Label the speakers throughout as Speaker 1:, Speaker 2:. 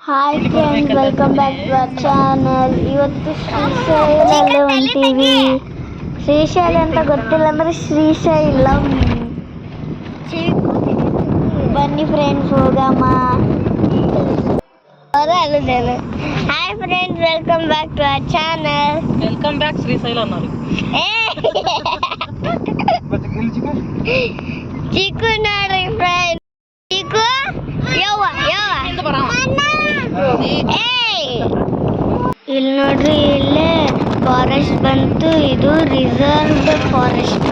Speaker 1: Hi friends, welcome back to our channel. ಇವತ್ತು ಶ್ರೀಶೈಲಲ್ಲಿ ಹೊಂಟೀವಿ. ಶ್ರೀಶೈಲ ಅಂತ ಗೊತ್ತಿಲ್ಲ ಅಂದ್ರೆ ಶ್ರೀಶೈಲಂ. ಬನ್ನಿ ಫ್ರೆಂಡ್ಸ್, ಹೋಗಮ್ಮ. Hi friends, welcome back to our channel.
Speaker 2: Welcome back Srisaila ಅನ್ನೋರು.
Speaker 1: ಚಿಕ್ಕು ನೋಡ್ರಿ ಫ್ರೆಂಡ್ಸ್, ಚಿಕ್ಕು ಇಲ್ಲಿ ನೋಡ್ರಿ, ಇಲ್ಲೇ ಫಾರೆಸ್ಟ್ ಬಂತು. ಇದು ರಿಸರ್ವ್ಡ್ ಫಾರೆಸ್ಟ್.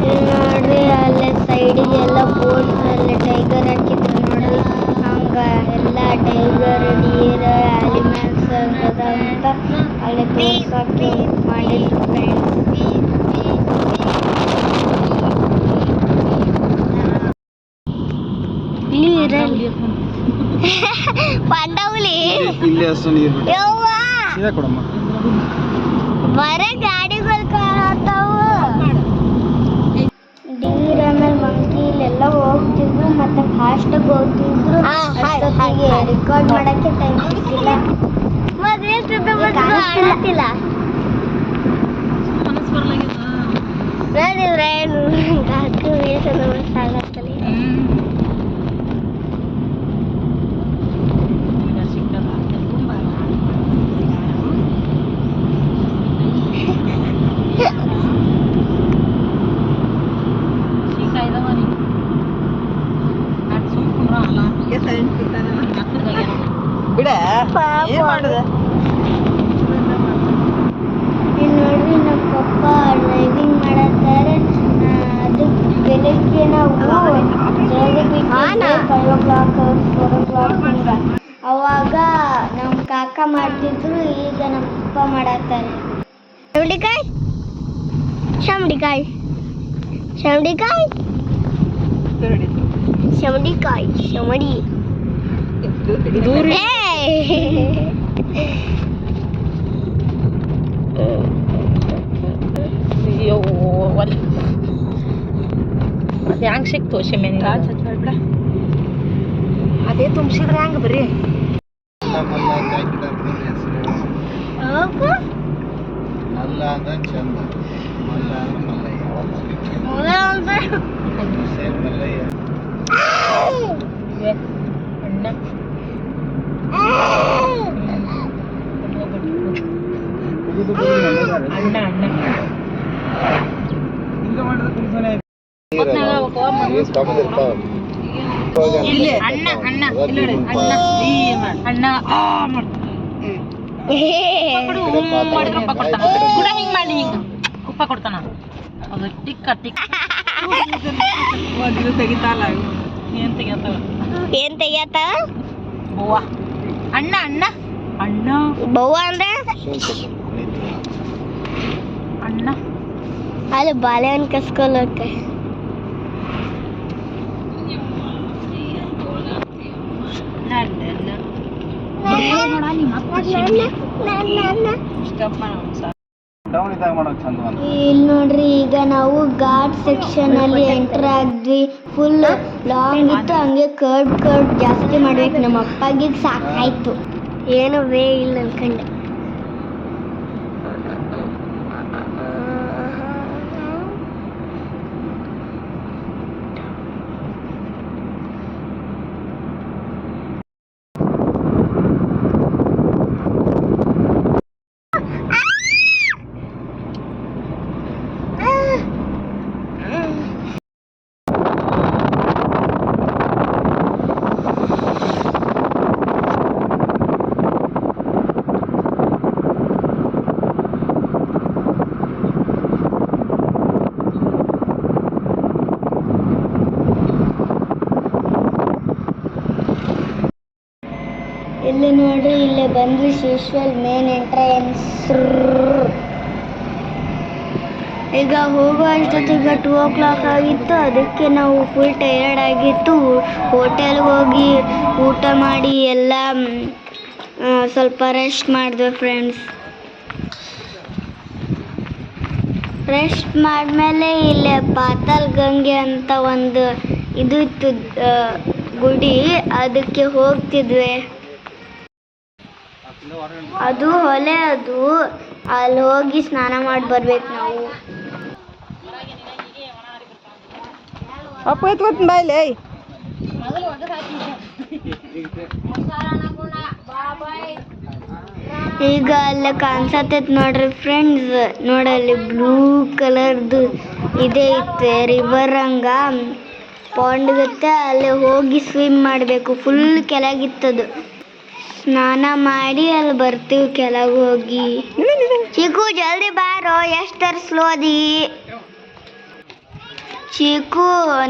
Speaker 1: ಇಲ್ಲಿ ನೋಡ್ರಿ, ಅಲ್ಲೇ ಸೈಡಿಗೆ ಎಲ್ಲ ಬೋರ್ಡ್ಸ್ ಅಲ್ಲೇ ಟೈಗರ್ ಹಾಕಿದ್ರು ನೋಡ್ರಿ. ಹಂಗ ಎಲ್ಲ ಟೈಗರ್, ಡಿಯರ್, ಆನಿಮಲ್ಸ್ ಅದ ಅಂತ ಅಲ್ಲೇ ತೋರ್ಸಕ್ಕೆ ಮಾಡಿದ್ರು ಫ್ರೆಂಡ್ಸ್. ಪಾಂಡವಲಿ ಬರೇ ಗಾಡಿಗಳು ಕಾಣತಾವು. ಡೀರ್ ಆಮೇಲೆ ಮಂಕಿ ಇಲ್ಲೆಲ್ಲ ಹೋಗ್ತಿದ್ರು, ಮತ್ತೆ ಫಾಸ್ಟ್ ಹೋಗ್ತಿದ್ರು. ರೆಕಾರ್ಡ್ ಮಾಡಕ್ಕೆ ಟೈಮ್ ಸಿಕ್ಕಿಲ್ಲ. ನೋಡಿದ್ರೆ ಸಾಗತ್ತಲ್ಲ. ನೋಡ್ರಿ, ನಮ್ಮ ಪಪ್ಪ ಡ್ರೈವಿಂಗ್ ಮಾಡತ್ತಾರೆ. ಅದು ಬೆಳಗ್ಗೆ ನಾವು 5 o'clock 4 o'clock ಅವಾಗ ನಮ್ಮ ಕಾಕ ಮಾಡ್ತಿದ್ರು. ಈಗ ನಮ್ಮ ಪಪ್ಪ ಮಾಡತ್ತಾರೆ. ಶಮಡಿಕಾಯಿ
Speaker 2: ಅದು ಹೆಂಗ್ ಸಿಕ್ತು ಶಮೆನಿ? ಅದೇ ತುಂಬಿಸಿದ್ರೆ ಹೆಂಗ ಬರ್ರಿ ಅಣ್ಣ ಉಪ್ಪ ಕೊಡ್ತಾನ. ಅದು ಟಿಕ್ಕ ತೆಗಿತಾಳ. ಏನ್ ತೆಗಿಯತ್ತ? ಬವ್ವ. ಅಣ್ಣ ಬವ್ವ ಅಂದ್ರೆ ಅಣ್ಣ.
Speaker 1: ಅಲ್ಲಿ ಬಾಳೆಹಣ್ಣು ಕಸ್ಕೊಳಕ್ಕೆ. ಇಲ್ಲಿ ನೋಡ್ರಿ, ಈಗ ನಾವು ಘಾಟ್ ಸೆಕ್ಷನ್ ಅಲ್ಲಿ ಎಂಟರ್ ಆದ್ವಿ. ಫುಲ್ ಲಾಂಗ್ ಇತ್ತು, ಹಂಗೆ ಕರ್ಡ್ ಜಾಸ್ತಿ ಮಾಡ್ಬೇಕು. ನಮ್ಮ ಅಪ್ಪಗೆ ಸಾಕಾಯ್ತು, ಏನು ವೇ ಇಲ್ಲ ಅನ್ಕಂಡೆ. ಇಲ್ಲಿ ನೋಡ್ರಿ, ಇಲ್ಲೇ ಬಂದ್ವಿ ಶ್ರೀಶೈಲ್ ಮೇನ್ ಎಂಟ್ರೆನ್ಸ್. ಈಗ ಹೋಗೋ ಅಷ್ಟೊತ್ತಿಗೆ 2 o'clock ಆಗಿತ್ತು. ಅದಕ್ಕೆ ನಾವು ಫುಲ್ ಟಯರ್ಡ್ ಆಗಿತ್ತು. ಹೋಟೆಲ್ಗೆ ಹೋಗಿ ಊಟ ಮಾಡಿ ಎಲ್ಲ ಸ್ವಲ್ಪ ರೆಸ್ಟ್ ಮಾಡಿದ್ವಿ ಫ್ರೆಂಡ್ಸ್. ರೆಸ್ಟ್ ಮಾಡಿದ್ಮೇಲೆ ಇಲ್ಲೇ ಪಾತಾಲ್ ಗಂಗೆ ಅಂತ ಒಂದು ಇದು ಇತ್ತು, ಗುಡಿ, ಅದಕ್ಕೆ ಹೋಗ್ತಿದ್ವಿ. ಅದು ಹೊಲೆ, ಅದು ಅಲ್ಲಿ ಹೋಗಿ ಸ್ನಾನ ಮಾಡಿ ಬರ್ಬೇಕು ನಾವು.
Speaker 2: ಅಪ್ಪ ಎತ್ಕೊತೀನಿ ಬಾಯ್ಲೆ.
Speaker 1: ಈಗ ಅಲ್ಲೇ ಕಾಣಿಸತೈತೆ ನೋಡ್ರಿ ಫ್ರೆಂಡ್ಸ್, ನೋಡಲ್ಲಿ ಬ್ಲೂ ಕಲರ್ದು ಇದೇ ಐತೆ ರಿವರ್ ಹಂಗ ಪಾಂಡ್ ಗತ್ತೆ. ಅಲ್ಲಿ ಹೋಗಿ ಸ್ವಿಮ್ ಮಾಡಬೇಕು. ಫುಲ್ ಕೆಳಗಿತ್ತದು. ಸ್ನಾನ ಮಾಡಿ ಅಲ್ಲಿ ಬರ್ತೀವಿ ಕೆಳಗೆ ಹೋಗಿ. ಚೀಕು ಜಲ್ದಿ ಬಾರೋ, ಎಷ್ಟರ ಸ್ಲೋ ಅದಿ. ಚೀಕು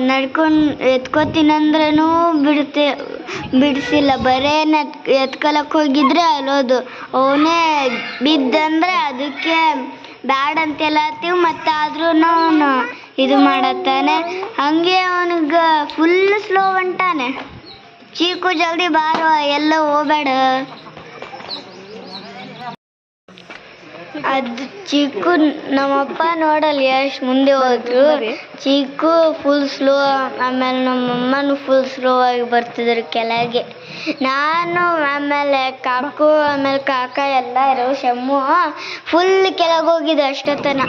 Speaker 1: ನಡ್ಕೊಂಡು ಎತ್ಕೋತೀನಂದ್ರೂ ಬಿಡಿಸಿಲ್ಲ. ಬರೇ ಎತ್ಕೊಳಕ್ಕೆ ಹೋಗಿದ್ರೆ ಅಲ್ಲೋದು. ಅವನೇ ಬಿದ್ದಂದ್ರೆ ಅದಕ್ಕೆ ಬ್ಯಾಡ್ ಅಂತೆಲ್ಲತ್ತೀವಿ. ಮತ್ತು ಆದ್ರೂ ಅವನು ಇದು ಮಾಡತ್ತಾನೆ. ಹಂಗೆ ಅವನಿಗೆ ಫುಲ್ ಸ್ಲೋ ಹೊಂಟಾನೆ. ಚೀಕು ಜಲ್ದಿ ಬಾರೋ, ಎಲ್ಲ ಹೋಗ್ಬೇಡ. ಅದು ಚೀಕು ನಮ್ಮಪ್ಪ ನೋಡಲ್ಲ ಎಷ್ಟು ಮುಂದೆ ಹೋದ್ರು. ಚೀಕು ಫುಲ್ ಸ್ಲೋ, ಆಮೇಲೆ ನಮ್ಮಮ್ಮನೂ ಫುಲ್ ಸ್ಲೋ ಆಗಿ ಬರ್ತಿದ್ರು ಕೆಳಗೆ. ನಾನು ಆಮೇಲೆ ಕಾಕು ಆಮೇಲೆ ಕಾಕ ಎಲ್ಲರೂ ಶಮ್ಮು ಫುಲ್ ಕೆಳಗೆ ಹೋಗಿದ್ದು ಅಷ್ಟೊತ್ತನ.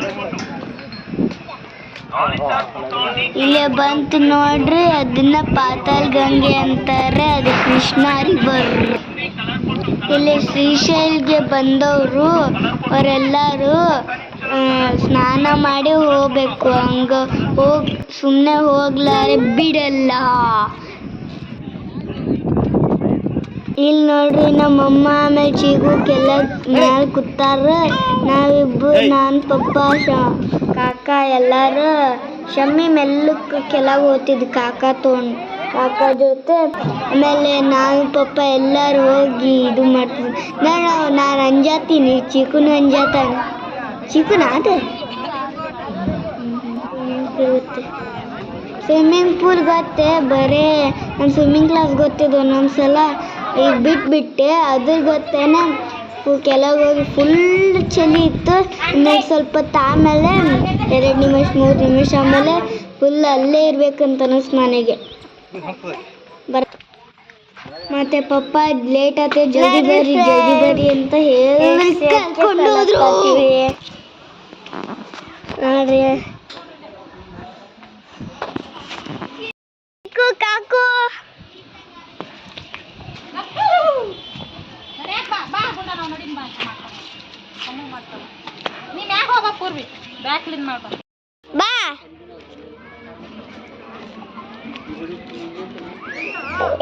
Speaker 1: ಇಲ್ಲೇ ಬಂತು ನೋಡ್ರಿ, ಅದನ್ನ ಪಾತಾಳ ಗಂಗೆ ಅಂತಾರೆ. ಅದು ಕೃಷ್ಣ ರಿವರ್. ಇಲ್ಲಿ ಶ್ರೀಶೈಲ್ಗೆ ಬಂದವರು ಅವರೆಲ್ಲರೂ ಸ್ನಾನ ಮಾಡಿ ಹೋಗ್ಬೇಕು. ಹಂಗ ಸುಮ್ಮನೆ ಹೋಗ್ಲಾರೆ ಬಿಡಲ್ಲ. ಇಲ್ಲಿ ನೋಡ್ರಿ ನಮ್ಮಮ್ಮ ಆಮೇಲೆ ಚೀಗುಕ್ಕೆಲ್ಲ ಮ್ಯಾಲ ಕೂತಾರ. ನಾವಿಬ್ಬರು, ನಾನು ಪಪ್ಪ ಕಾಕ ಎಲ್ಲರೂ ಶಮ್ಮಿ ಮೆಲ್ಲಕ್ಕೆ ಕೆಳಗೆ ಹೋಗ್ತಿದ್ವಿ ಕಾಕ ಜೊತೆ. ಆಮೇಲೆ ನಾನು ಪಪ್ಪ ಎಲ್ಲರೂ ಹೋಗಿ ಇದು ಮಾಡ್ತಿದ್ವಿ. ನಾನು ಅಂಜಾತೀನಿ, ಚೀಕುನು ಅಂಜಾತಾನೆ. ಚೀಕುನ ಅದ ಸ್ವಿಮ್ಮಿಂಗ್ ಪೂಲ್ ಗೊತ್ತೇ, ಬರೇ ನಾನು ಸ್ವಿಮ್ಮಿಂಗ್ ಕ್ಲಾಸ್ ಗೊತ್ತಿದ್ದು ಒಂದೊಂದ್ಸಲ. ಈಗ ಬಿಟ್ಬಿಟ್ಟೆ, ಅದ್ರ ಗೊತ್ತೇನೆ. ಕೆಳಗೆ ಹೋಗಿ ಫುಲ್ ಚಳಿ ಇತ್ತು. ಇನ್ನೊಂದು ಸ್ವಲ್ಪ ಹೊತ್ತು ಆಮೇಲೆ 2 ನಿಮಿಷ 3 ನಿಮಿಷ ಆಮೇಲೆ ಫುಲ್ ಅಲ್ಲೇ ಇರ್ಬೇಕಂತ ಅನಿಸ್ತು ನನಗೆ. ಮತ್ತೆ ಪಪ್ಪ ಲೇಟ್ ಆಯ್ತು, ಜಲ್ದಿ ಬರ್ರಿ ಅಂತ ಹೇಳಿ ಕರ್ಕೊಂಡು ಹೋದ್ರು ನೋಡ್ರಿ. ಕಾಕು ಬಾ.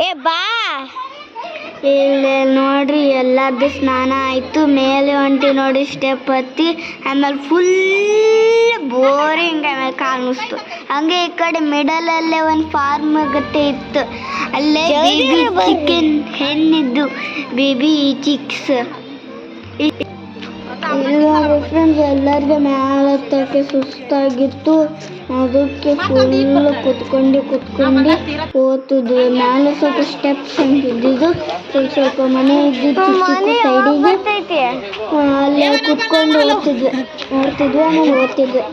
Speaker 1: ಏ ಬಾ. ಇಲ್ಲಿ ನೋಡ್ರಿ ಎಲ್ಲಾರ್ದು ಸ್ನಾನ ಆಯ್ತು. ಮೇಲೆ ಹೊಂಟಿ ನೋಡಿ ಸ್ಟೆಪ್ ಹತ್ತಿ. ಆಮೇಲೆ ಫುಲ್ ಬೋರಿಂಗ್. ಆಮೇಲೆ ಕಾಣಿಸ್ತು. ಹಂಗೆ ಈ ಕಡೆ ಮಿಡಲಲ್ಲೇ ಒಂದು ಫಾರ್ಮ್ ಗತ್ತೆ ಇತ್ತು. ಅಲ್ಲೇ ಬೇಬಿ ಚಿಕನ್ ಹೆಣ್ಣಿದ್ದು ಬೇಬಿ ಚಿಕ್ಸ್. ಇಲ್ಲ ಫ್ರೆಂಡ್ಸ್, ಎಲ್ಲರಿಗೆ ಮೇಲೆ ಹತ್ತಕ್ಕೆ ಸುಸ್ತಾಗಿತ್ತು. ಅದಕ್ಕೆ ಫುಲ್ ಕುತ್ಕೊಂಡು ಓದ್ತಿದ್ವಿ. ಮೇಲೆ ಸ್ವಲ್ಪ ಸ್ಟೆಪ್ಸ್ ಅಂತಿದ್ದು, ಸ್ವಲ್ಪ ಮನೆ ಇದ್ದಿದ್ದು ಸೈಡಿಗೆ ಅಲ್ಲೇ ಕುತ್ಕೊಂಡು ಓದ್ತಿದ್ವಿ. ಆಮೇಲೆ ಓದ್ತಿದ್ವಿ.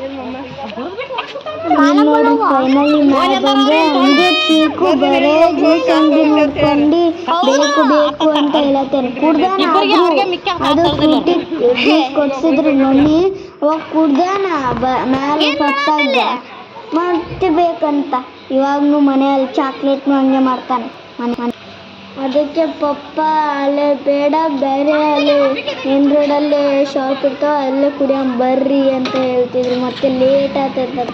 Speaker 1: ನೋಡಿ ಫೈನಲಿ ಮೇಲೆ ಬಂದ್ರೆ ಹಂಗೆ ಚೀಕು ಬರೇ ಜ್ಯೂಸ್ ಅಂಗಡಿ ನೋಡ್ಕೊಂಡು ಬೇಕು ಅಂತ ಹೇಳತ್ತೇನೆ. ಕುಡ್ದಾನ ಅದು ಫ್ರೂಟಿ ಜ್ಯೂಸ್ ಕೊಡ್ಸಿದ್ರು ಮಮ್ಮಿ. ಅವಾಗ ಕುಡ್ದಾನ ಮೇಲೆ ಸತ್ತಾಗ ಮತ್ತೆ ಬೇಕಂತ. ಇವಾಗ್ನು ಮನೆಯಲ್ಲಿ ಚಾಕ್ಲೇಟ್ನು ಹಂಗೆ ಮಾಡ್ತಾನೆ ಮನೆ. ಅದಕ್ಕೆ ಪಪ್ಪ ಅಲ್ಲೇ ಬೇಡ, ಬೇರೆ ಅಲ್ಲಿ ಮೇನ್ ರೋಡಲ್ಲಿ ಶಾಪ್ ಇರ್ತಾವ, ಅಲ್ಲೇ ಕುಡಿಯಂ ಬರ್ರಿ ಅಂತ ಹೇಳ್ತಿದ್ರು. ಮತ್ತೆ ಲೇಟ್ ಆಗ್ತದ.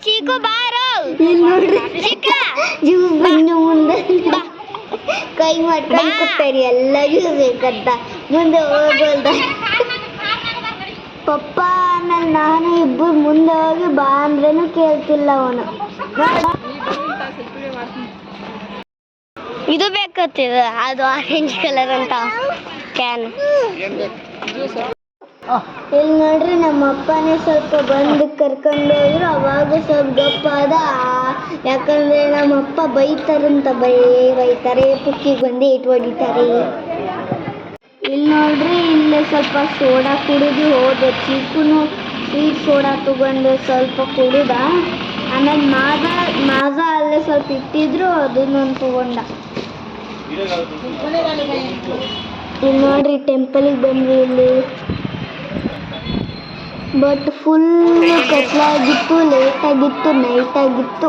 Speaker 1: ಚೀಕು ಬಾರೋ, ಇಲ್ಲಿ ನೋಡ್ರಿ ಜ್ಯೂಸ್ ಬಂದು ಮುಂದೆ ಕೈ ಮಾಡ್ಕೊಂಡು ಕೂತಾರಿ. ಎಲ್ಲ ಜ್ಯೂಸ್ ಬೇಕಂತ ಮುಂದೆ ಹೋಗೋಲ್ದ. ಪಪ್ಪ ಆಮೇಲೆ ನಾನು ಇಬ್ಬರು ಮುಂದೆ ಹೋಗಿ ಬಾ ಅಂದ್ರೇನು ಕೇಳ್ತಿಲ್ಲ ಅವನು. ಇದು ಬೇಕತ್ತಿದ, ಅದು ಆರೆಂಜ್ ಕಲರ್ ಅಂತ ಕ್ಯಾನ್. ಇಲ್ಲಿ ನೋಡ್ರಿ ನಮ್ಮ ಅಪ್ಪನೇ ಸ್ವಲ್ಪ ಬಂದು ಕರ್ಕೊಂಡು ಹೋದ್ರು. ಅವಾಗ ಸ್ವಲ್ಪ ಗಪ್ಪ ಆದ. ಯಾಕಂದ್ರೆ ನಮ್ಮ ಅಪ್ಪ ಬೈತಾರಂತ, ಬೈತಾರೆ ಪುಕ್ಕಿಗೆ ಬಂದು ಇಟ್ಟು ಹೊಡಿತಾರೆ. ಇಲ್ಲಿ ನೋಡ್ರಿ, ಇಲ್ಲೇ ಸ್ವಲ್ಪ ಸೋಡಾ ಕುಡಿದು ಹೋದ. ಚೀಕುನು ಸ್ವೀಟ್ ಸೋಡಾ ತಗೊಂಡು ಸ್ವಲ್ಪ ಕುಡಿದ. ಆಮೇಲೆ ಮಾದ ಅಲ್ಲೇ ಸ್ವಲ್ಪ ಇಟ್ಟಿದ್ರು ಅದನ್ನೊಂದು ತಗೊಂಡ. ಇಲ್ಲಿ ನೋಡ್ರಿ ಟೆಂಪಲಿಗೆ ಬಂದ್ವಿ. ಇಲ್ಲಿ ಬಟ್ ಫುಲ್ ಕತ್ಲಾಗಿತ್ತು, ಲೇಟಾಗಿತ್ತು, ನೈಟ್ ಆಗಿತ್ತು.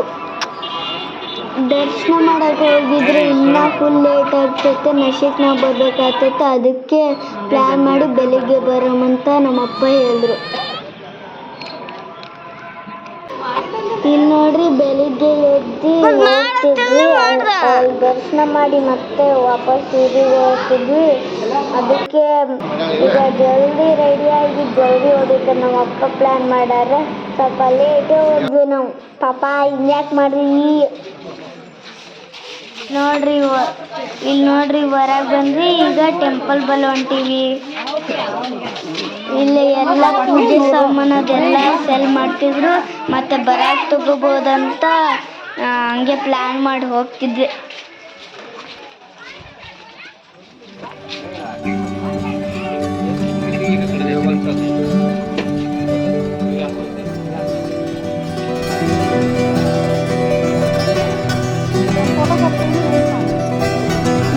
Speaker 1: ದರ್ಶನ ಮಾಡಕ್ಕೆ ಹೋಗಿದ್ರೆ ಇನ್ನೂ ಫುಲ್ ಲೇಟ್ ಆಗ್ತೈತೆ, ನಶಿಕ್ ನಾವು ಬರ್ಬೇಕಾಗ್ತೈತೆ. ಅದಕ್ಕೆ ಪ್ಲ್ಯಾನ್ ಮಾಡಿ ಬೆಳಿಗ್ಗೆ ಬರೋಮಂತ ನಮ್ಮಪ್ಪ ಹೇಳಿದ್ರು. ಇಲ್ಲಿ ನೋಡ್ರಿ ಬೆಳಿಗ್ಗೆ ಎದ್ದು ಹೋಗ್ತಿದ್ವಿ, ಅಲ್ಲಿ ದರ್ಶನ ಮಾಡಿ ಮತ್ತೆ ವಾಪಸ್ ಊರಿಗೆ ಹೋಗ್ತಿದ್ವಿ. ಅದಕ್ಕೆ ಈಗ ಜಲ್ದಿ ರೆಡಿಯಾಗಿ ಜಲ್ದಿ ಹೋಗಿದ್ದೆ. ನಮ್ಮ ಅಪ್ಪ ಪ್ಲ್ಯಾನ್ ಮಾಡ್ಯಾರ, ಸ್ವಲ್ಪ ಲೇಟೇ ಹೋದ್ವಿ ನಾವು. ಪಾಪ ಇನ್ಯಾಕೆ ಮಾಡ್ರಿ. ಇಲ್ಲಿ ನೋಡ್ರಿ ಹೊರಗೆ ಬಂದ್ವಿ. ಈಗ ಟೆಂಪಲ್ ಬಲ್ ಹೊಂಟೀವಿ. ಇಲ್ಲಿ ಎಲ್ಲ ಪೂಜೆ ಸಾಮಾನು ಅದೆಲ್ಲ ಸೆಲ್ ಮಾಡ್ತಿದ್ರು, ಮತ್ತೆ ಬರಾಕ್ ತಗೋಬೋದಂತ ಹಂಗೆ ಪ್ಲ್ಯಾನ್ ಮಾಡಿ ಹೋಗ್ತಿದ್ವಿ.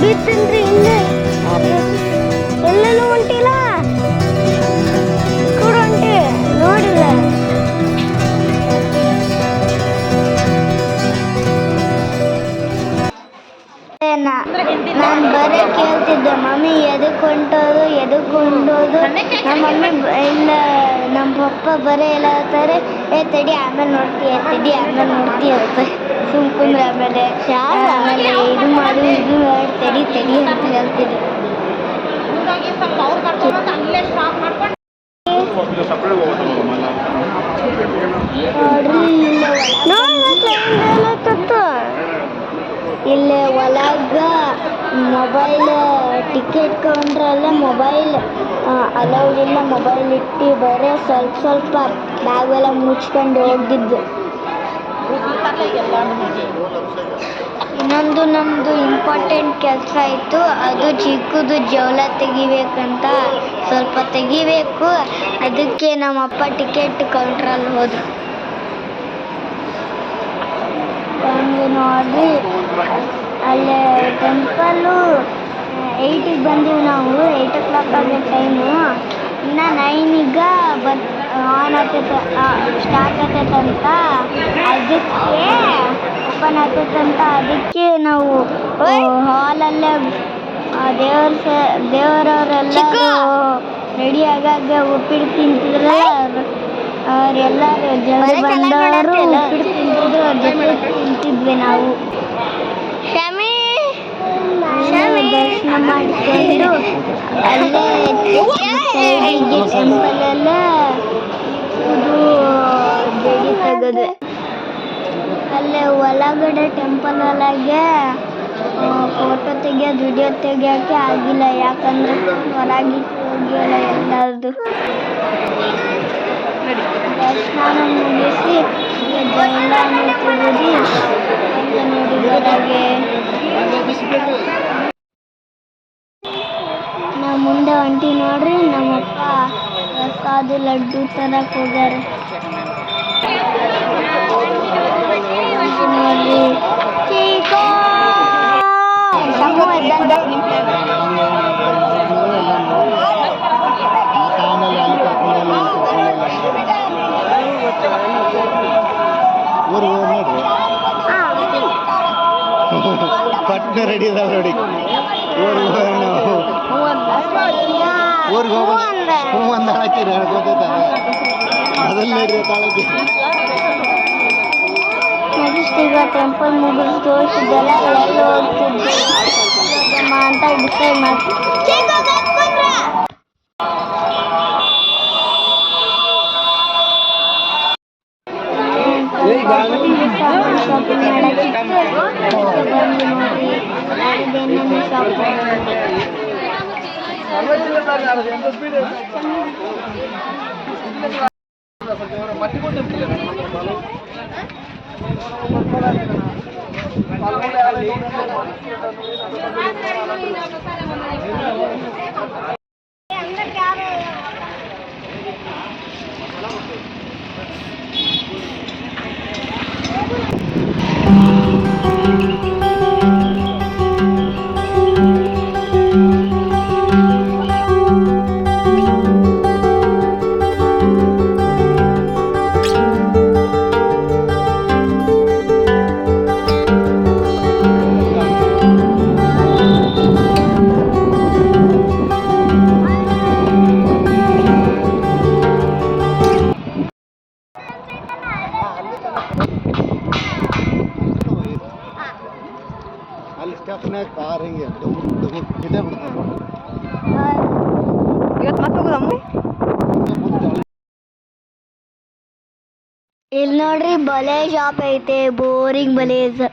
Speaker 1: ಬಿತ್ತನ್ರಿ ಇಲ್ಲೇ ಎಲ್ಲೆಲ್ಲೂ ಹೊಂಟಿಲ್ಲ ಕೂಡ ಹೊಂಟಿ ನೋಡಿಲ್ಲ. ನಾನು ಬರೀ ಕೇಳ್ತಿದ್ದೆ, ಮಮ್ಮಿ ಎದಕ್ಕೆ ಹೊಂಟೋದು. ನಮ್ಮ ಮಮ್ಮಿ ಇಲ್ಲ, ನಮ್ಮ ಪಪ್ಪ ಬರೀ ಎಲ್ಲ ಹೇಳ್ತಾರೆ, ತಡಿ ಆಮೇಲೆ ನೋಡ್ತೀಯ ಅಂತ ಸುಮ್ಕುಂದ್ರೆ. ಆಮೇಲೆ ಇದು ಮಾಡಿ ತಡಿ ಅಂತ ಹೇಳ್ತಿದ್ದೆ. ಇಲ್ಲೇ ಒಳಗ ಮೊಬೈಲ್ ಟಿಕೆಟ್ ಕೌಂಟ್ರಲ್ಲೇ ಮೊಬೈಲ್ ಅಲೌಡ್ ಇಲ್ಲ. ಮೊಬೈಲ್ ಇಟ್ಟು ಬರೀ ಸ್ವಲ್ಪ ಬ್ಯಾಗೆಲ್ಲ ಮುಚ್ಕೊಂಡು ಹೋಗಿದ್ದು. ಇನ್ನೊಂದು ನಮ್ಮದು ಇಂಪಾರ್ಟೆಂಟ್ ಕೆಲಸ ಇತ್ತು, ಅದು ಚಿಕ್ಕದು ಜವಳ ತೆಗಿಬೇಕಂತ, ಸ್ವಲ್ಪ ತೆಗಿಬೇಕು. ಅದಕ್ಕೆ ನಮ್ಮಪ್ಪ ಟಿಕೆಟ್ ಕೌಂಟ್ರಲ್ಲಿ ಹೋದ್ರು. ನೋಡ್ರಿ ಅಲ್ಲೇ ಟೆಂಪಲ್ಲು 8ಗೆ ಬಂದೀವಿ ನಾವು. 8 o'clock ಆಗೋ ಟೈಮು. ಇನ್ನು 9ಗೆ ಆನ್ ಆಗ್ತೈತೆ, ಸ್ಟಾರ್ಟ್ ಆಗ್ತೈತಂತ. ಅದಕ್ಕೆ ಓಪನ್ ಆಗ್ತೈತಂತ. ಅದಕ್ಕೆ ನಾವು ಹಾಲಲ್ಲೇ ದೇವರವರೆಲ್ಲರೂ ರೆಡಿ ಆಗಾಗ ಉಪ್ಪಿಟ್ಟು ತಿಂತಿದ್ರೆ, ಅವರೆಲ್ಲರೂ ಜಲ್ದಿ ಬಂದವರು ಉಪ್ಪಿಟ್ಟು ತಿಂತಿದ್ರು, ಅವ್ರ ಜೊತೆ ತಿಂತಿದ್ವಿ ನಾವು. ದರ್ಶನ ಮಾಡಿಕೊಂಡು ಅಲ್ಲೇ ಟೆಂಪಲಲ್ಲೇ ಇದು ಜಡಿ ತೆಗೆದ್ವಿ. ಅಲ್ಲೇ ಒಳಗಡೆ ಟೆಂಪಲ್ ಒಳಗೆ ಫೋಟೋ ತೆಗಿಯೋದು, ವಿಡಿಯೋ ತೆಗಿಯೋಕ್ಕೆ ಆಗಿಲ್ಲ, ಯಾಕಂದ್ರೆ ಹೊರಗೆ ಹೋಗಿಲ್ಲ ಎಲ್ಲರದು. ದರ್ಶನ ಮುಗಿಸಿ ಜೈಲನ್ನು ತೆಗೆದು ನೋಡಿ ಹೊರಗೆ ನಾವು ಮುಂದೆ ಹೊಂಟಿ. ನೋಡ್ರಿ ನಮ್ಮಪ್ಪ ಪ್ರಸಾದ ಲಡ್ಡು ತರಕ್ಕೆ ಹೋಗ್ಯಾರ. ನೋಡ್ರಿ ಚೀಕೋ
Speaker 3: ಪಟ್ನ ರೆಡಿ ಇದಾವೆ ನೋಡಿ. ಊರಿಗೆ ಹೋಗೋಣ. ಹ್ಞೂ ಒಂದು ಹಾಕಿರಿ ಹೇಳ್ಕೊತೈತಾರೆ ಅದನ್ನ ನೋಡ್ರಿ ತಾಳಕ್ಕೆ.
Speaker 1: ನೆಕ್ಸ್ಟ್ ಈಗ ಟೆಂಪಲ್ ಮುಗಿದು ತೋರಿಸಿದ್ದೆಲ್ಲ ಎಲ್ಲಿ ಹೋಗ್ತಿದ್ದೆ ಅಂತ ಡಿಸೈಡ್ ಮಾಡ್ತೀವಿ. ಶಾಪಿಂಗ್ ಮಾಡೋಕ್ಕಿತ್ತು ಬಂದು ನೋಡಿ ಏನೇನು
Speaker 3: ಅಲ್ಲಿ ಸ್ಟೆಪ್ನಾಗ ಕಾರ್ ಹಿಂಗೆ ಡುಮ್ ಡುಮ್ ಇದೇ ಬಿಡ್ತಾರೆ
Speaker 2: ಇವತ್ತು ಮತ್ತೆ ಹೋಗುದಮ್ಮ
Speaker 1: ಇಲ್ಲಿ ನೋಡ್ರಿ ಬಲೆ ಶಾಪ್ ಐತೆ ಬೋರಿಂಗ್ ಬಲೇಸ್.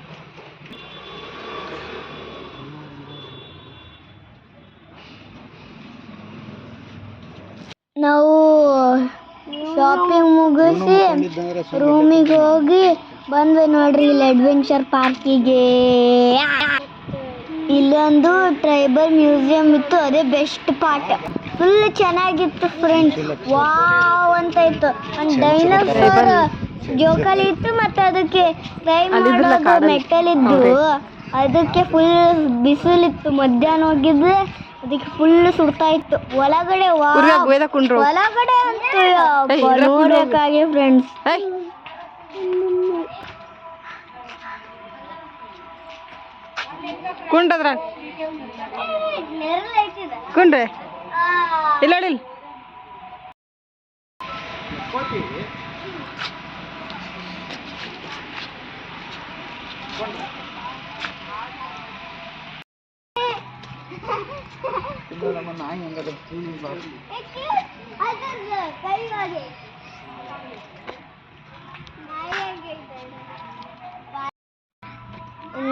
Speaker 1: ನಾವು ಶಾಪಿಂಗ್ ಮುಗಿಸಿ ರೂಮಿಗೆ ಹೋಗಿ ಬಂದ್ವಿ ನೋಡ್ರಿ ಇಲ್ಲಿ ಅಡ್ವೆಂಚರ್ ಪಾರ್ಕಿಗೆ. ಇಲ್ಲೊಂದು ಟ್ರೈಬಲ್ ಮ್ಯೂಸಿಯಂ ಇತ್ತು, ಅದೇ ಬೆಸ್ಟ್ ಪಾರ್ಟ್. ಫುಲ್ ಚೆನ್ನಾಗಿತ್ತು ಫ್ರೆಂಡ್ಸ್, ವಾವ್ ಅಂತ ಇತ್ತು. ಒಂದು ಡೈನೋಸಾರ್ ಜೋಕಾಲಿ ಇತ್ತು, ಮತ್ತೆ ಅದಕ್ಕೆ ಫ್ರೈ ಮಾಡೋದು ಮೆಟಲ್ ಇದ್ದು. ಅದಕ್ಕೆ ಫುಲ್ ಬಿಸಿಲಿತ್ತು, ಮಧ್ಯಾಹ್ನ ಹೋಗಿದ್ರೆ ಅದಕ್ಕೆ ಫುಲ್ ಸುಡ್ತಾ ಇತ್ತು ಒಳಗಡೆ. ಒಳಗಡೆ ಅಂತೂ ನೋಡಕ್ಕಾಗಿ ಫ್ರೆಂಡ್ಸ್.
Speaker 2: ಕುಂಡ್ರದ್ರ ಕುಂಡ್ರೆ ಇಲ್ಲ ನೋಡಿ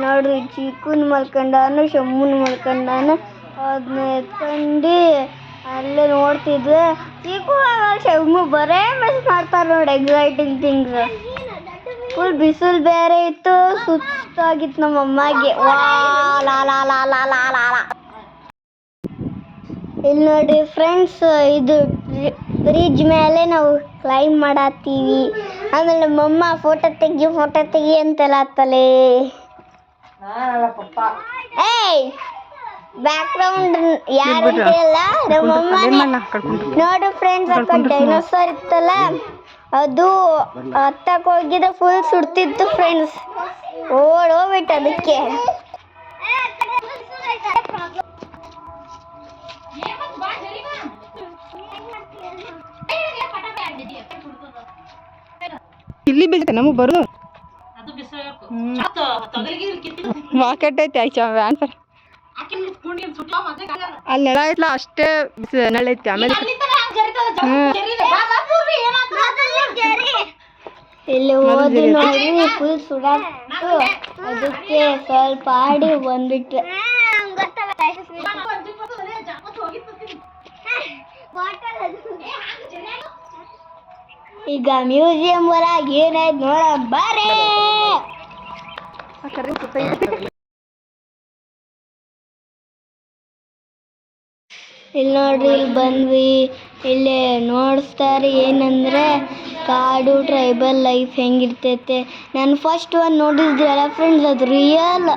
Speaker 1: ನೋಡ್ರಿ ಚೀಕುನ್ ಮಲ್ಕೊಂಡಾನು, ಶಮ್ಮುನ್ ಮಲ್ಕೊಂಡಾನು. ಅದನ್ನ ಎತ್ಕೊಂಡು ಅಲ್ಲೇ ನೋಡ್ತಿದ್ವಿ. ಚೀಕು ಶಮ್ಮು ಬರೇ ಮಿಸ್ ಮಾಡ್ತಾರೆ ನೋಡಿ ಎಕ್ಸೈಟಿಂಗ್ ಥಿಂಗ್ಸ್. ಫುಲ್ ಬಿಸಿಲು ಬೇರೆ ಇತ್ತು, ಸುಸ್ತಾಗಿತ್ತು ನಮ್ಮ ಅಮ್ಮಗೆ. ವಾ ಲಾ ಲಾ ಲಾ ಲಾ ಲಾ ಲಾ ಲಾ. ಇಲ್ಲಿ ನೋಡಿ ಫ್ರೆಂಡ್ಸ್, ಇದು ಬ್ರಿಡ್ಜ್ ಮೇಲೆ ನಾವು ಕ್ಲೈಂಬ್ ಮಾಡತ್ತೀವಿ. ಆಮೇಲೆ ನಮ್ಮಮ್ಮ ಫೋಟೋ ತೆಗಿ ಅಂತೆಲ್ಲ ಹತ್ತಲೇ. ಏಯ್ ಬ್ಯಾಕ್ ಗ್ರೌಂಡ್ ಯಾರಂತೆಲ್ಲ ನಮ್ಮಮ್ಮ. ನೋಡಿ ಫ್ರೆಂಡ್ಸ್, ಅಕ್ಕ ಡೈನೋಸಾರ್ ಇತ್ತಲ್ಲ, ಅದು ಹತ್ತಕ್ಕೆ ಹೋಗಿದ್ರೆ ಫುಲ್ ಸುಡ್ತಿತ್ತು ಫ್ರೆಂಡ್ಸ್. ಓಡೋಗ್ಬಿಟ್ಟು ಅದಕ್ಕೆ.
Speaker 2: ಇಲ್ಲಿ ಬೀಳ್ತೆ ನಮಗೆ ಬರು ಮಾರ್ಕೆಟ್ ಐತಿ ಆನ್ಸರ್. ಅಲ್ಲಿ ನೆಲ ಐತ್ಲ ಅಷ್ಟೇ ನೆಲ ಐತಿ. ಆಮೇಲೆ
Speaker 1: ಇಲ್ಲಿ ಹೋದ್ರಿ ನೋಡಿ ಫುಲ್ ಸುಡಾಕ್ತು, ಅದಕ್ಕೆ ಸ್ವಲ್ಪ ಆಡಿ ಬಂದ್ಬಿಟ್ರೆ. ಈಗ ಮ್ಯೂಸಿಯಂ ಒಳಗೆ ಏನಾಯ್ತು ನೋಡ ಬಾರೇ. ಇಲ್ಲಿ ನೋಡ್ರಿ, ಇಲ್ಲಿ ಬಂದ್ವಿ. ಇಲ್ಲಿ ನೋಡಿಸ್ತಾರೆ ಏನಂದ್ರೆ ಕಾಡು ಟ್ರೈಬಲ್ ಲೈಫ್ ಹೆಂಗಿರ್ತೈತೆ. ನಾನು ಫಸ್ಟ್ ಒಂದು ನೋಡಿದ್ರಲ್ಲ ಫ್ರೆಂಡ್ಸ್, ಅದು ರಿಯಲ್.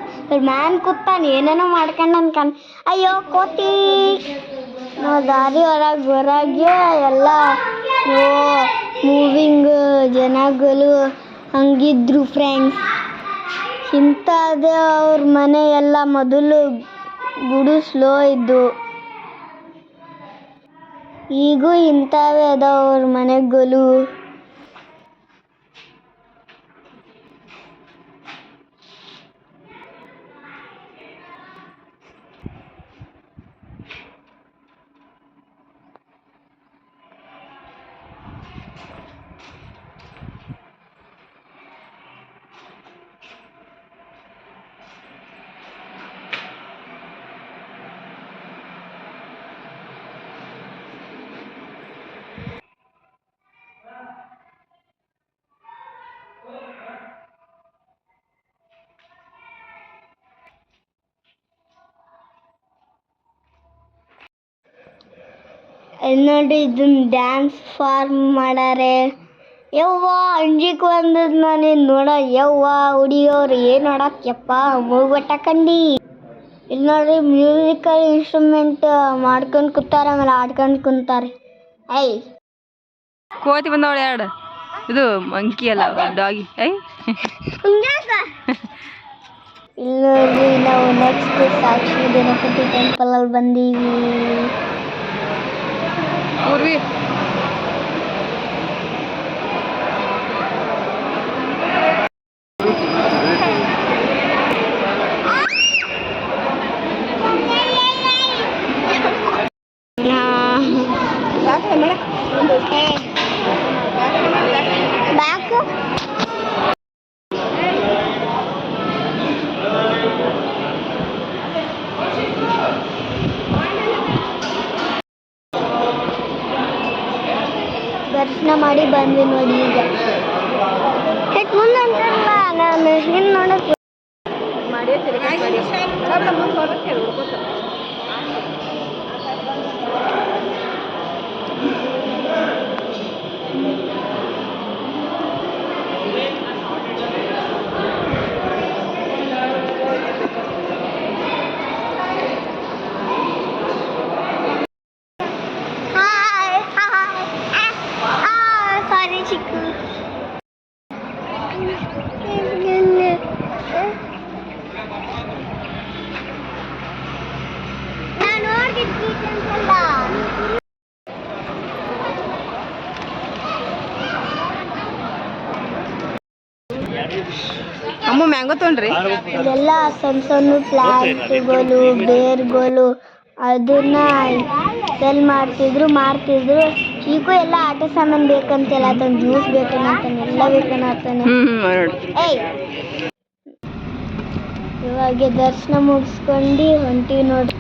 Speaker 1: ಮ್ಯಾನ್ ಕೂತಾನೆ ಏನೇನೋ ಮಾಡ್ಕೊಂಡು ಅನ್ಕೊಂಡು. ಅಯ್ಯೋ ಕೋತಿ. ನಾವು ದಾರಿ ಹೊರಗೆ ಎಲ್ಲ ಮೂವಿಂಗ್ ಜನಗಳು ಹಂಗಿದ್ರು ಫ್ರೆಂಡ್ಸ್. ಇಂಥದ್ದು ಅವ್ರ ಮನೆ ಎಲ್ಲ ಮೊದಲು ಗುಡಿಸ್ಲೋ ಇದ್ದು, ಈಗೂ ಇಂಥವೇ ಅದಾವ ಅವ್ರ ಮನೆಗಳು. ಇಲ್ಲಿ ನೋಡಿ, ಇದನ್ನ ಡ್ಯಾನ್ಸ್ ಫಾರ್ಮ್ ಮಾಡಾರೆ. ಯವ್ವ ಅಂಜಿಕ್ ಬಂದದ್ ನಾನು ನೋಡ. ಯವ್ವ ಹುಡುಗಿಯವ್ರು ಏನು ಆಡಕ್ಯಪ್ಪ ಮೂಗ್ಬಟ್ಟ ಕಂಡಿ. ಇಲ್ಲಿ ನೋಡ್ರಿ ಮ್ಯೂಸಿಕಲ್ ಇನ್ಸ್ಟ್ರೂಮೆಂಟ್ ಮಾಡ್ಕೊಂಡು ಕೂತಾರೆ, ಆಮೇಲೆ ಆಡ್ಕೊಂಡು ಕುಂತಾರೆ. ಐ
Speaker 2: ಕೋತಿ ಬಂದವಳು ಎರಡು. ಇದು ಮಂಕಿ ಅಲ್ಲ, ಡಾಗಿ. ಐ
Speaker 1: ಇಲ್ಲಿ ನೋಡ್ರಿ, ನಾವು ನೆಕ್ಸ್ಟ್ ಸಾಕ್ಷಿ ಗಣಪತಿ ಟೆಂಪಲ್ ಅಲ್ಲಿ ಬಂದೀವಿ. ಮಾಡಿ ಬಂದ್ವಿ ನೋಡಿ ಈಗ. ಮುಂದೆ ಅಂತಾರಲ್ಲ ನಾನು ಹಿಂದೆ ನೋಡಕ್ಕೆ ಸಾರಿ ಚಿಕ್ಕು.
Speaker 2: ಅಮ್ಮ ಮ್ಯಾಂಗೋ ತೊಗೊಂಡ್ರಿ.
Speaker 1: ಇದೆಲ್ಲ ಸಣ್ಣ ಸಣ್ಣ ಪ್ಲಾಂಟ್ಗಳು ಬೇರ್ಗಳು ಅದನ್ನ ಸೆಲ್ ಮಾರ್ತಿದ್ರು. ಈಗೂ ಎಲ್ಲ ಆಟ ಸಾಮಾನು ಬೇಕಂತೆಲ್ಲ ಆತನ ಜ್ಯೂಸ್ ಬೇಕನ್ನತಾನೆ ಎಲ್ಲ ಬೇಕನ್ನತಾನೆ. ಏಯ್ ಇವಾಗ ದರ್ಶನ ಮುಗಿಸ್ಕೊಂಡು ಹೊಂಟಿವಿ ನೋಡಿ.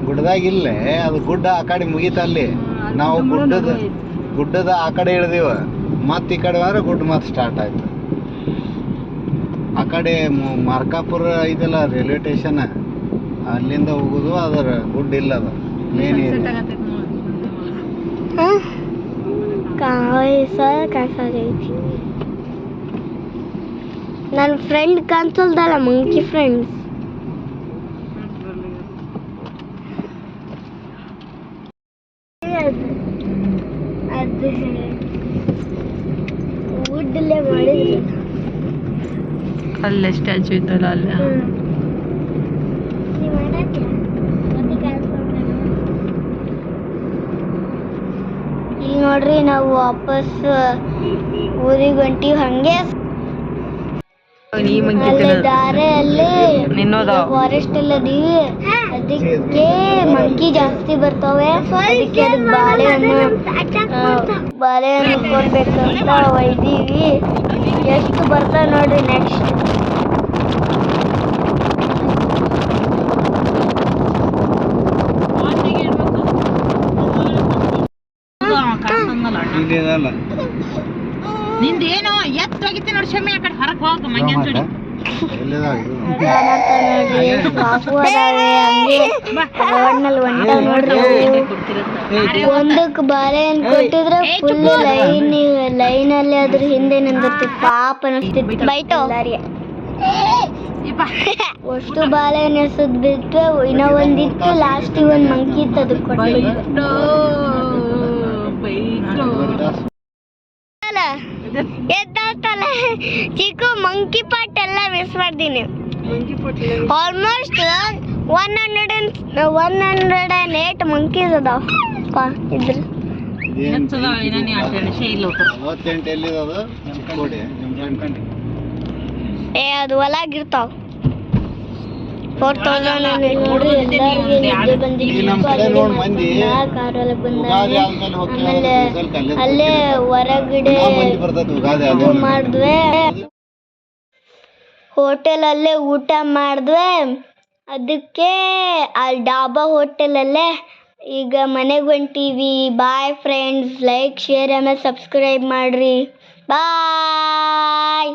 Speaker 3: ಗುಡ್ಡದಾಗಿಲ್ಲೇ ಅದು ಗುಡ್ಡ ಆ ಕಡೆ ಮುಗೀತ ಅಲ್ಲಿ. ನಾವು ಗುಡ್ಡದ ಆ ಕಡೆ ಇಳ್ದೀವ, ಮತ್ತೆ ಈ ಕಡೆ ಹೋದ್ರೆ ಗುಡ್ಡ ಮತ್ತೆ ಸ್ಟಾರ್ಟ್ ಆಯ್ತು. ಆ ಕಡೆ ಮಾರ್ಕಾಪುರ ಇದೆಲ್ಲ ರೈಲ್ವೆ ಸ್ಟೇಷನ್, ಅಲ್ಲಿಂದ ಹೋಗುದು. ಅದರ ಗುಡ್ಡ ಇಲ್ಲ, ಅದು ಮೇನ್
Speaker 1: ಕಾಣಿಸೈತಿ. ನನ್ನ ಫ್ರೆಂಡ್ ಕಾಣಿಸಲ್ದಲ್ಲ, ಮಂಕಿ ಫ್ರೆಂಡ್ಸ್. ಅದು ವುಡ್ಡಲ್ಲೇ ಮಾಡಿದ್ರು.
Speaker 2: ಅಲ್ಲೇ ಸ್ಟ್ಯಾಚು ಇತ್ತಲ್ಲ ಅಲ್ಲೇ.
Speaker 1: ಇಲ್ಲಿ ನೋಡ್ರಿ, ನಾವು ವಾಪಸ್ ಊರಿಗೆ ಹೊಂಟಿವಿ. ಹಂಗೆ ದಾರಿಯಲ್ಲಿ ಫಾರೆಸ್ಟ್ ಎಲ್ಲ ಅದೀವಿ, ಅದಕ್ಕೆ ಮಂಕಿ ಜಾಸ್ತಿ ಬರ್ತವೆ. ಅದಕ್ಕೆ ಬಾಳೆಹಣ್ಣು ಕೊಡ್ಬೇಕಂತ ಒಯ್ದೀವಿ. ಎಷ್ಟು ಬರ್ತಾವ ನೋಡ್ರಿ ನೆಕ್ಸ್ಟ್.
Speaker 2: ನಿಂದೇನೋ ಎತ್ತಾಗಿತ್ತು ನೋಡಿ ಶಮ್ಮಿ, ಆ ಕಡೆ ಹೊರಗೆ ಹೋಗ ಮಂಗ್ಯಾನ್ ಜೋಡಿ.
Speaker 1: ಒಂದಕ್ಕೆ ಬಾಳೆಹಣ್ಣು ಕೊಟ್ಟಿದ್ರೆ ಫುಲ್ ಲೈನಲ್ಲಿ ಅದ್ರ ಹಿಂದೆ ನಿಂದಿರ್ತಿತ್ತು. ಪಾಪ ಅನಿಸ್ತಿತ್ತು. ಬೈಟೋ ಅಷ್ಟು ಬಾಳೆಹಣ್ಣು ಎಸದ್ ಬಿಟ್ಟು ಇನ್ನೂ ಒಂದಿತ್ತು. ಲಾಸ್ಟಿಗೆ ಒಂದು ಮಂಕಿ ಇತ್ತು, ಅದಕ್ಕೆ ಕೊಟ್ಟು ಎದ್ದಾತಲ್ಲ ಚಿಕ್ಕು. ಮಂಕಿ ಪಾಟ್ ಎಲ್ಲ ಮಿಸ್ ಮಾಡ್ತೀನಿ. ಆಲ್ಮೋಸ್ಟ್ 108 ಮಂಕೀಸ್ ಅದಾವ ಇದ್ರ. ಅದು ಹೊಲಾಗಿರ್ತಾವ. 4000 ನೋಡ್ರಿ. ಎಲ್ಲರಿಗೆ ಕಾರಲ್ಲಿ ಬಂದಾಗ ಆಮೇಲೆ ಅಲ್ಲೇ ಹೊರಗಡೆ ಮಾಡಿದ್ವಿ. ಹೋಟೆಲಲ್ಲೇ ಊಟ ಮಾಡಿದ್ವಿ. ಅದಕ್ಕೆ ಅಲ್ಲಿ ಡಾಬಾ ಹೋಟೆಲಲ್ಲೇ ಈಗ ಮನೆಗೆ ಹೊಂಟೀವಿ. Bye friends. ಲೈಕ್, ಶೇರ್ ಆಮೇಲೆ ಸಬ್ಸ್ಕ್ರೈಬ್ ಮಾಡ್ರಿ. ಬಾಯ್.